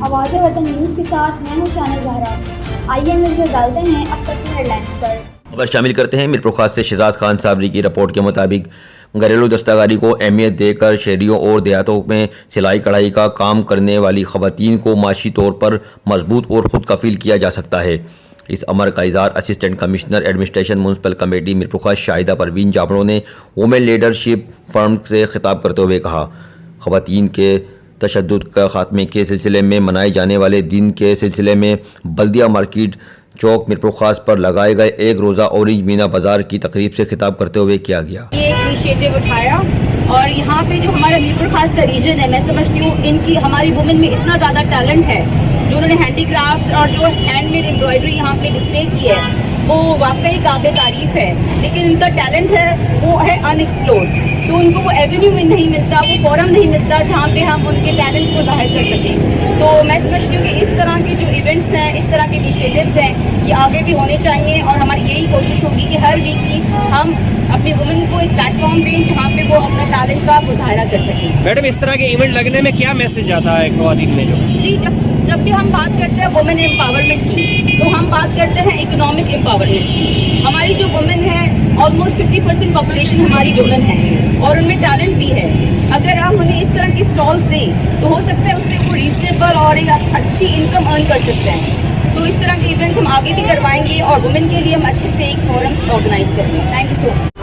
आवाज़े वतन न्यूज़ के साथ मैं हूँ शाना ज़हरा। आइए नज़र डालते हैं अब तक की हेडलाइंस पर। खबर शामिल करते हैं। मीरपुर खास से शहजाद खान साबरी की रिपोर्ट के मुताबिक घरेलू दस्तकारी को अहमियत देकर शहरियों और देहातों में सिलाई कढ़ाई का काम करने वाली खवातीन को माशी तौर पर मजबूत और खुद कफील किया जा सकता है। इस अमर का इज़हार assistant commissioner administration municipal committee Mirpur खास शाहिदा परवीन जाबड़ों ने वुमेन लीडरशिप फर्म से खिताब करते हुए कहा। खवातीन के तशद्दुद का खात्मे के सिलसिले में मनाए जाने वाले दिन के सिलसिले में बल्दिया मार्केट चौक मीरपुर खास पर लगाए गए एक रोज़ा ऑरेंज मीना बाजार की तकरीब से खिताब करते हुए किया गया। ये इनिशिएटिव उठाया और यहाँ पे जो हमारा मीरपुर खास का रीजन है, मैं समझती हूँ इनकी हमारी वुमेन में इतना ज़्यादा टैलेंट है। जो उन्होंने हैंडीक्राफ्ट्स और जो हैंडमेड एम्ब्रॉयडरी यहाँ पे डिस्प्ले की है वो वाकई काबिल तारीफ है, लेकिन इनका टैलेंट है वो है अनएक्सप्लोर्ड। तो उनको वो एवेन्यू में नहीं मिलता, वो फोरम नहीं मिलता जहाँ पे हम उनके टैलेंट को जाहिर कर सकें। तो मैं समझती हूँ कि इस तरह के जो इवेंट्स हैं, इस तरह के इनिशिएटिव्स हैं, ये आगे भी होने चाहिए और हमारी यही कोशिश होगी कि हर वीक की हम अपनी वुमेन को एक प्लेटफॉर्म दें जहाँ पे वो अपना टैलेंट का मुजाहरा कर सकें। मैडम, इस तरह के इवेंट लगने में क्या मैसेज आता है ख़वातीन में? जी, जब भी हम बात करते हैं वुमेन एम्पावरमेंट की, तो हम बात करते हैं इकोनॉमिक एम्पावरमेंट की। हमारी जो वुमेन है, ऑलमोस्ट 50% पॉपुलेशन हमारी वुमेन है और उनमें टैलेंट भी है। अगर हम उन्हें इस तरह की स्टॉल्स दें तो हो सकता है उससे वो रीजनेबल और एक अच्छी इनकम अर्न कर सकते हैं। तो इस तरह के इवेंट्स हम आगे भी करवाएंगे और वुमेन के लिए हम अच्छे से एक फोरम ऑर्गेनाइज करेंगे। Thank you so much.